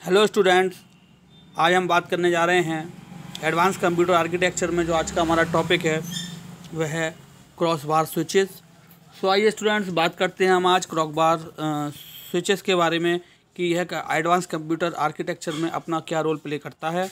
Hello students, आज हम बात करने जा रहे हैं एडवांस कंप्यूटर आर्किटेक्चर में। जो आज का हमारा टॉपिक है वह है क्रॉस बार स्विचेस। सो आइए स्टूडेंट्स, बात करते हैं हम आज क्रॉस बार स्विचेस के बारे में कि यह एडवांस कंप्यूटर आर्किटेक्चर में अपना क्या रोल प्ले करता है।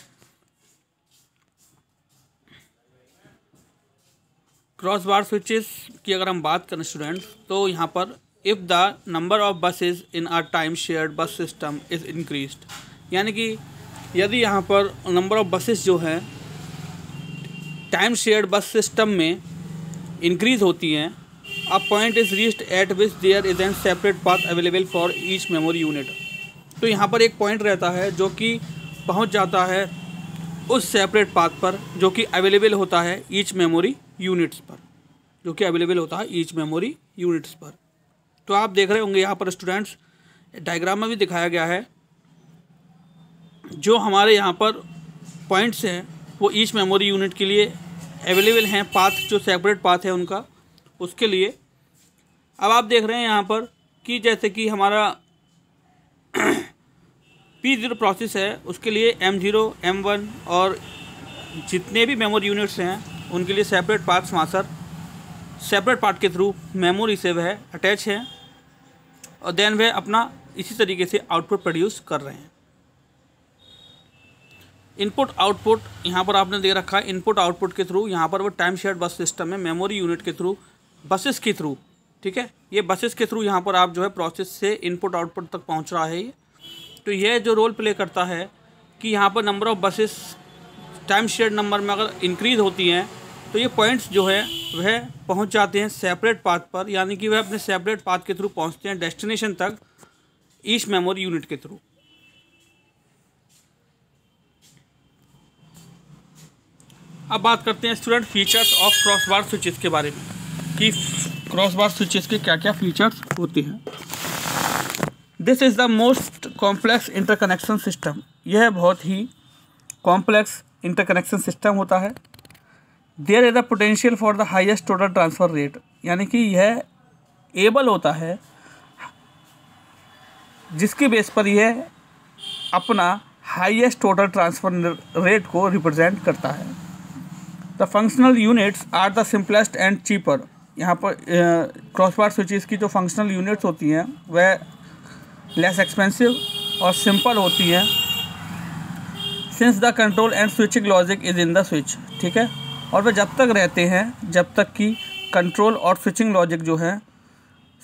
क्रॉस बार स्विचेस की अगर हम बात करें स्टूडेंट्स, तो यहाँ पर if the number of buses in are time shared bus system is increased, यानी कि यदि यहाँ पर नंबर ऑफ बसेस जो हैं टाइम शेयर्ड बस सिस्टम में इंक्रीज़ होती हैं, a point is reached at which there is an separate path available for each memory unit. तो यहाँ पर एक पॉइंट रहता है जो कि पहुँच जाता है उस सेपरेट पाथ पर जो कि अवेलेबल होता है ईच मेमोरी यूनिट्स पर, तो आप देख रहे होंगे यहाँ पर स्टूडेंट्स डायग्राम में भी दिखाया गया है। जो हमारे यहाँ पर पॉइंट्स हैं वो ईच मेमोरी यूनिट के लिए अवेलेबल हैं, पाथ जो सेपरेट पाथ है उनका, उसके लिए। अब आप देख रहे हैं यहाँ पर कि जैसे कि हमारा P0 प्रोसेस है, उसके लिए M0, M1 और जितने भी मेमोरी यूनिट्स हैं उनके लिए separate paths master separate part के थ्रू मेमोरी से वह अटैच है और देन वह अपना इसी तरीके से आउटपुट प्रोड्यूस कर रहे हैं। इनपुट आउटपुट यहाँ पर आपने दे रखा है, इनपुट आउटपुट के थ्रू यहाँ पर वो टाइम शेयर्ड बस सिस्टम में मेमोरी यूनिट के थ्रू बसेस के थ्रू, ठीक है, ये बसेस के थ्रू यहाँ पर आप जो है प्रोसेस से इनपुट आउटपुट तक पहुँच रहा है ये। तो यह जो रोल प्ले करता है कि यहाँ पर number of buses time shared number में अगर इंक्रीज़ होती हैं तो ये पॉइंट्स जो है वह पहुंच जाते हैं सेपरेट पाथ पर, यानी कि वह अपने सेपरेट पाथ के थ्रू पहुंचते हैं डेस्टिनेशन तक ईच मेमोरी यूनिट के थ्रू। अब बात करते हैं student features of cross bar switches के बारे में कि क्रॉस बार स्विचेस के क्या क्या फीचर्स होते हैं। This is the most complex interconnection system, यह बहुत ही कॉम्प्लेक्स इंटरकनेक्शन सिस्टम होता है। There is the potential for the highest total transfer rate, यानी कि यह एबल होता है जिसकी बेस पर यह अपना हाईएस्ट टोटल ट्रांसफ़र रेट को रिप्रेजेंट करता है। The functional units are the simplest and cheaper, यहाँ पर क्रॉस बार स्विचेस की जो फंक्शनल यूनिट्स होती हैं वह लेस एक्सपेंसिव और सिंपल होती हैं। Since the control and switching logic is in the switch, ठीक है, और वह जब तक रहते हैं जब तक कि कंट्रोल और स्विचिंग लॉजिक जो है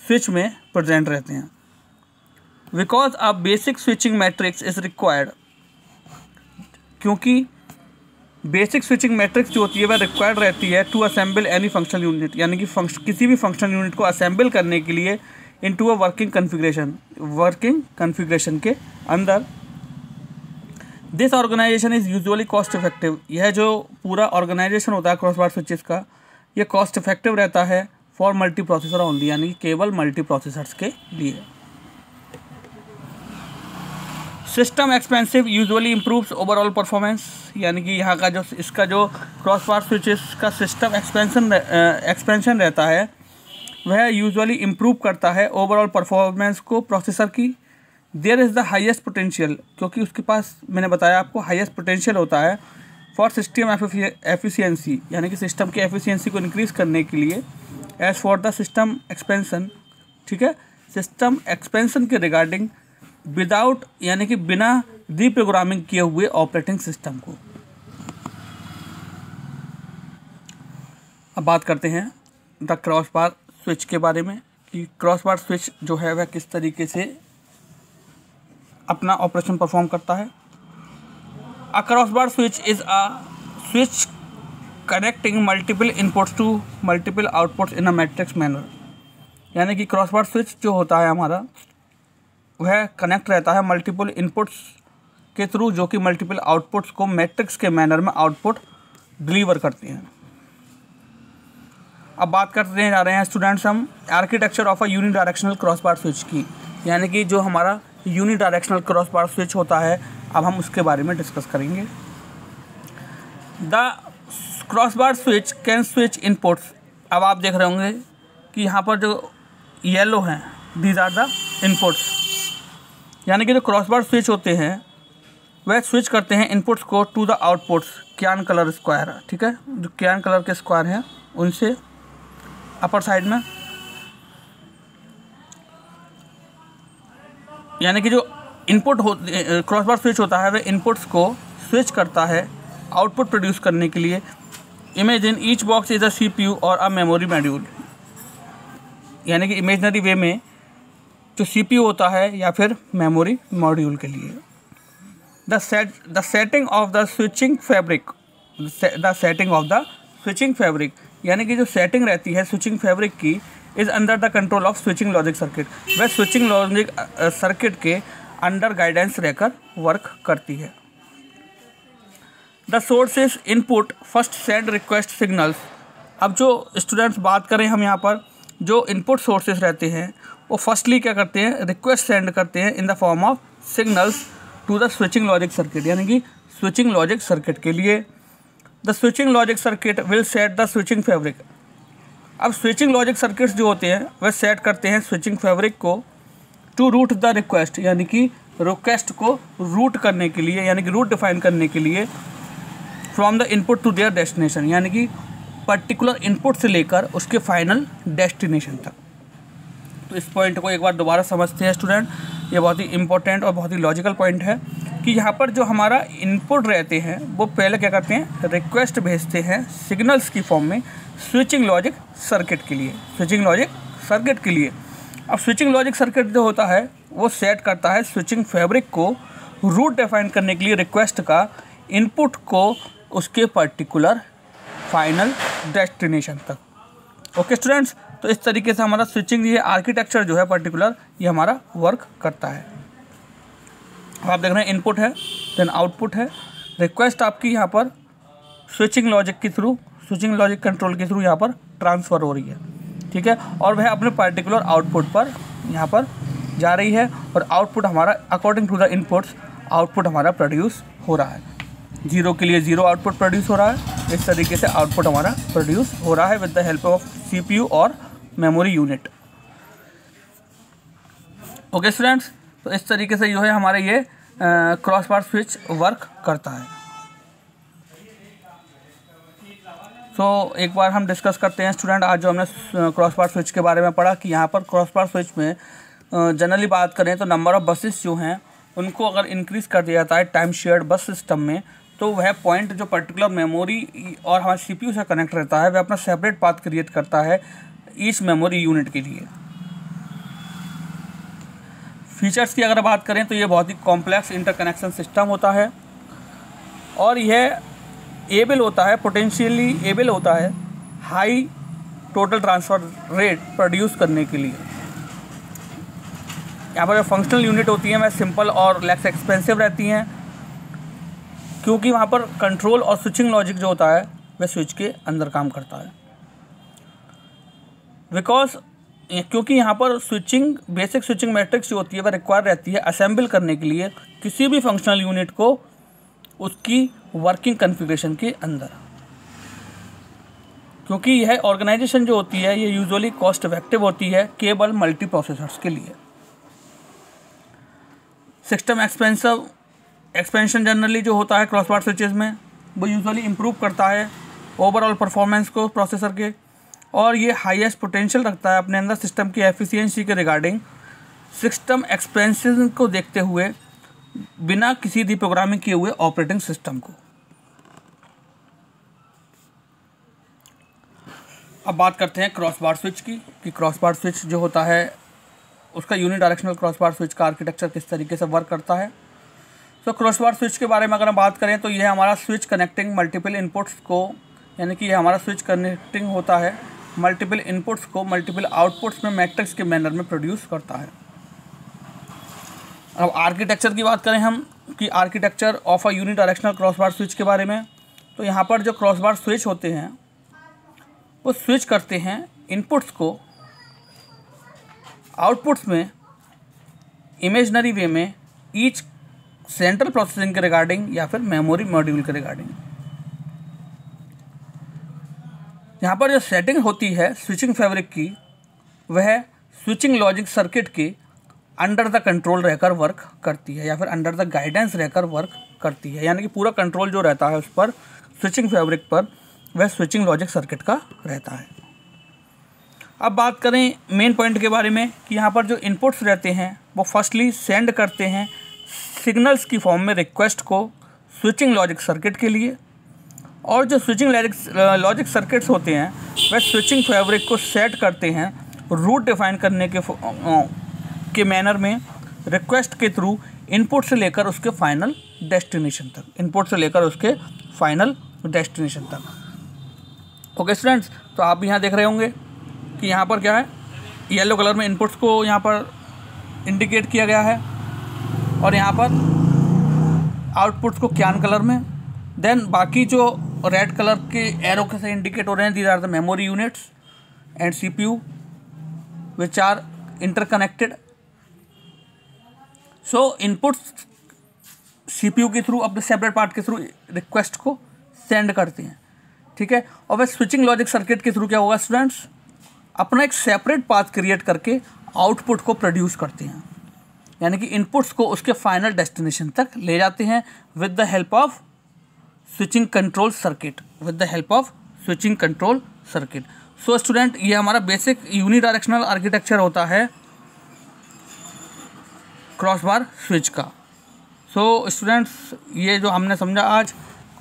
स्विच में प्रेजेंट रहते हैं। Because a basic switching matrix is required, क्योंकि बेसिक स्विचिंग मैट्रिक्स जो होती है वह रिक्वायर्ड रहती है to assemble any functional unit, यानी कि किसी भी फंक्शनल यूनिट को असेंबल करने के लिए इनटू अ वर्किंग कन्फिग्रेशन के अंदर। This organization is usually cost effective, यह जो पूरा ऑर्गेनाइजेशन होता है क्रॉस बार स्विचेस का, यह कॉस्ट इफेक्टिव रहता है फॉर मल्टी प्रोसेसर ओनली, यानी कि केवल मल्टी प्रोसेसर्स के लिए। System expensive usually improves overall performance, यानी कि यहाँ का जो इसका जो क्रॉस बार स्विचेस का सिस्टम एक्सपेंशन रहता है वह यूजुअली इम्प्रूव करता है ओवरऑल परफॉर्मेंस को प्रोसेसर की। There is the highest potential, क्योंकि उसके पास मैंने बताया आपको हाईएस्ट पोटेंशियल होता है फॉर सिस्टम एफिशिएंसी, यानी कि सिस्टम की एफिशिएंसी को इंक्रीज़ करने के लिए। As for the system expansion, ठीक है, सिस्टम एक्सपेंशन के रिगार्डिंग विदाउट, यानी कि बिना रीप्रोग्रामिंग किए हुए ऑपरेटिंग सिस्टम को। अब बात करते हैं द क्रॉस बार स्विच के बारे में कि क्रॉस बार स्विच जो है वह किस तरीके से अपना ऑपरेशन परफॉर्म करता है। A cross bar switch is a switch connecting multiple inputs to multiple outputs in a matrix manner, यानी कि क्रॉस बार स्विच जो होता है हमारा वह कनेक्ट रहता है मल्टीपल इनपुट्स के थ्रू जो कि मल्टीपल आउटपुट्स को मैट्रिक्स के मैनर में आउटपुट डिलीवर करते हैं। अब बात करते जा रहे हैं स्टूडेंट्स हम architecture of a unidirectional cross bar switch की, यानी कि जो हमारा यूनिडायरेक्शनल क्रॉस बार स्विच होता है अब हम उसके बारे में डिस्कस करेंगे। The cross bar switch can switch inputs, अब आप देख रहे होंगे कि यहाँ पर जो येलो हैं दीज आर द इनपुट्स, यानी कि जो क्रॉस बार स्विच होते हैं वह स्विच करते हैं इनपुट्स को to the outputs cyan colour square, ठीक है, जो क्यान कलर के स्क्वायर हैं उनसे अपर साइड में, यानी कि जो इनपुट हो क्रॉसबार स्विच होता है वह इनपुट्स को स्विच करता है आउटपुट प्रोड्यूस करने के लिए। Imagine each box is a CPU और अ मेमोरी मॉड्यूल, यानी कि इमेजनरी वे में जो CPU होता है या फिर मेमोरी मॉड्यूल के लिए। The setting of the switching fabric, the setting of the switching fabric, यानी कि जो सेटिंग रहती है स्विचिंग फैब्रिक की, is under the control of switching logic circuit, वह स्विचिंग लॉजिक सर्किट के अंडर गाइडेंस रहकर वर्क करती है। The sources input first send request signals, अब जो स्टूडेंट्स बात करें हम यहाँ पर, जो इनपुट सोर्सेस रहते हैं वो फर्स्टली क्या करते हैं, रिक्वेस्ट सेंड करते हैं in the form of signals to the switching logic circuit, यानी कि स्विचिंग लॉजिक सर्किट के लिए। The switching logic circuit will set the switching fabric, अब स्विचिंग लॉजिक सर्किट्स जो होते हैं वह सेट करते हैं स्विचिंग फैब्रिक को टू रूट द रिक्वेस्ट, यानी कि रिक्वेस्ट को रूट करने के लिए, यानी कि रूट डिफाइन करने के लिए from the input to their destination, यानी कि पर्टिकुलर इनपुट से लेकर उसके फाइनल डेस्टिनेशन तक। तो इस पॉइंट को एक बार दोबारा समझते हैं स्टूडेंट, ये बहुत ही इंपॉर्टेंट और बहुत ही लॉजिकल पॉइंट है कि यहाँ पर जो हमारा इनपुट रहते हैं वो पहले क्या करते हैं, रिक्वेस्ट भेजते हैं सिग्नल्स की फॉर्म में स्विचिंग लॉजिक सर्किट के लिए, स्विचिंग लॉजिक सर्किट के लिए। अब स्विचिंग लॉजिक सर्किट जो होता है वो सेट करता है स्विचिंग फैब्रिक को रूट डिफाइन करने के लिए रिक्वेस्ट का इनपुट को उसके पर्टिकुलर फाइनल डेस्टिनेशन तक। ओके स्टूडेंट्स, तो इस तरीके से हमारा स्विचिंग ये आर्किटेक्चर जो है पर्टिकुलर ये हमारा वर्क करता है। अब आप देख रहे हैं इनपुट है, देन आउटपुट है, रिक्वेस्ट आपकी यहाँ पर स्विचिंग लॉजिक के थ्रू, स्विचिंग लॉजिक कंट्रोल के थ्रू यहाँ पर ट्रांसफ़र हो रही है, ठीक है, और वह अपने पर्टिकुलर आउटपुट पर यहाँ पर जा रही है और आउटपुट हमारा according to the inputs output हमारा प्रोड्यूस हो रहा है। 0 के लिए 0 आउटपुट प्रोड्यूस हो रहा है, इस तरीके से आउटपुट हमारा प्रोड्यूस हो रहा है with the help of CPU और मेमोरी यूनिट। ओके स्टूडेंट्स, तो इस तरीके से जो है हमारे ये क्रॉस बार स्विच वर्क करता है। तो एक बार हम डिस्कस करते हैं स्टूडेंट, आज जो हमने क्रॉस बार स्विच के बारे में पढ़ा कि यहाँ पर क्रॉस बार स्विच में जनरली बात करें तो नंबर ऑफ़ बसेस जो हैं उनको अगर इंक्रीज़ कर दिया जाता है टाइम शेयर्ड बस सिस्टम में, तो वह पॉइंट जो पर्टिकुलर मेमोरी और हमारे CPU से कनेक्ट रहता है वह अपना सेपरेट पाथ क्रिएट करता है ईच मेमोरी यूनिट के लिए। फीचर्स की अगर बात करें तो ये बहुत ही कॉम्प्लेक्स इंटरकनेक्शन सिस्टम होता है और यह एबल होता है, पोटेंशियली एबल होता है high total transfer rate produce करने के लिए। यहाँ पर जो फंक्शनल यूनिट होती हैं वह सिंपल और लेस एक्सपेंसिव रहती हैं क्योंकि वहाँ पर कंट्रोल और स्विचिंग लॉजिक जो होता है वह स्विच के अंदर काम करता है। क्योंकि यहाँ पर स्विचिंग बेसिक स्विचिंग मैट्रिक्स जो होती है वह रिक्वायर रहती है असेंबल करने के लिए किसी भी फंक्शनल यूनिट को उसकी वर्किंग कॉन्फ़िगरेशन के अंदर, क्योंकि यह ऑर्गेनाइजेशन जो होती है ये यूजुअली कॉस्ट इफेक्टिव होती है केवल मल्टी प्रोसेसर्स के लिए। सिस्टम एक्सपेंशन जनरली जो होता है क्रॉस बार स्विचेस में वो यूजुअली इम्प्रूव करता है ओवरऑल परफॉर्मेंस को प्रोसेसर के, और ये हाईएस्ट पोटेंशियल रखता है अपने अंदर सिस्टम की एफिशिएंसी के रिगार्डिंग सिस्टम एक्सपेंशन को देखते हुए बिना किसी रिप्रोग्रामिंग किए हुए ऑपरेटिंग सिस्टम को। अब बात करते हैं क्रॉस बार स्विच की कि क्रॉस बार स्विच जो होता है उसका यूनिडायरेक्शनल क्रॉस बार स्विच का आर्किटेक्चर किस तरीके से वर्क करता है। तो क्रॉस बार स्विच के बारे में अगर हम बात करें तो यह हमारा स्विच कनेक्टिंग मल्टीपल इनपुट्स को, यानी कि यह हमारा स्विच कनेक्टिंग होता है मल्टीपल इनपुट्स को मल्टीपल आउटपुट्स में मैट्रिक्स के मैनर में प्रोड्यूस करता है। अब आर्किटेक्चर की बात करें हम कि architecture of a unidirectional cross bar switch के बारे में, तो यहाँ पर जो क्रॉस बार स्विच होते हैं वो स्विच करते हैं इनपुट्स को आउटपुट्स में इमेजनरी वे में ईच सेंट्रल प्रोसेसिंग के रिगार्डिंग या फिर मेमोरी मॉड्यूल के रिगार्डिंग। यहाँ पर जो सेटिंग होती है स्विचिंग फैब्रिक की वह स्विचिंग लॉजिक सर्किट के अंडर द कंट्रोल रहकर वर्क करती है या फिर अंडर द गाइडेंस रहकर वर्क करती है, यानी कि पूरा कंट्रोल जो रहता है उस पर स्विचिंग फैब्रिक पर वह स्विचिंग लॉजिक सर्किट का रहता है। अब बात करें मेन पॉइंट के बारे में कि यहाँ पर जो इनपुट्स रहते हैं वो फर्स्टली सेंड करते हैं सिग्नल्स की फॉर्म में रिक्वेस्ट को स्विचिंग लॉजिक सर्किट के लिए, और जो स्विचिंग लॉजिक सर्किट्स होते हैं वह स्विचिंग फैब्रिक को सेट करते हैं रूट डिफाइन करने के मैनर में रिक्वेस्ट के थ्रू इनपुट से लेकर उसके फाइनल डेस्टिनेशन तक, ओके स्टूडेंट्स। तो आप यहाँ देख रहे होंगे कि यहाँ पर क्या है, येलो कलर में इनपुट्स को यहाँ पर इंडिकेट किया गया है और यहाँ पर आउटपुट्स को क्यान कलर में। देन बाकी जो रेड कलर के एरो के से इंडिकेट हो रहे हैं, these are the memory units and CPU which are interconnected. So inputs CPU के थ्रू अपने सेपरेट पार्ट के थ्रू रिक्वेस्ट को सेंड करते हैं, ठीक है। और वह स्विचिंग लॉजिक सर्किट के थ्रू क्या होगा स्टूडेंट्स, अपना एक सेपरेट पाथ क्रिएट करके आउटपुट को प्रोड्यूस करते हैं, यानी कि इनपुट्स को उसके फाइनल डेस्टिनेशन तक ले जाते हैं with the help of switching control circuit. So student, ये हमारा बेसिक यूनिडायरेक्शनल आर्किटेक्चर होता है क्रॉस बार स्विच का। सो स्टूडेंट्स, ये जो हमने समझा आज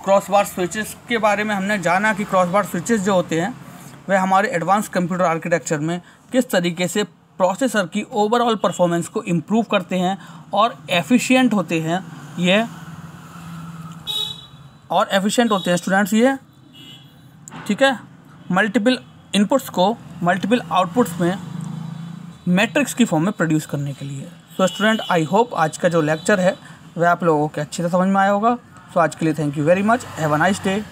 क्रॉस बार स्विचेस के बारे में, हमने जाना कि क्रॉस बार स्विचेस जो होते हैं वह हमारे एडवांस कंप्यूटर आर्किटेक्चर में किस तरीके से प्रोसेसर की ओवरऑल परफॉर्मेंस को इम्प्रूव करते हैं और एफिशिएंट होते हैं स्टूडेंट्स ये, ठीक है। मल्टीपल इनपुट्स को मल्टीपल आउटपुट्स में मैट्रिक्स की फॉर्म में प्रोड्यूस करने के लिए। सो स्टूडेंट, आई होप आज का जो लेक्चर है वह आप लोगों को अच्छी तरह समझ में आया होगा। सो आज के लिए thank you very much, have a nice day.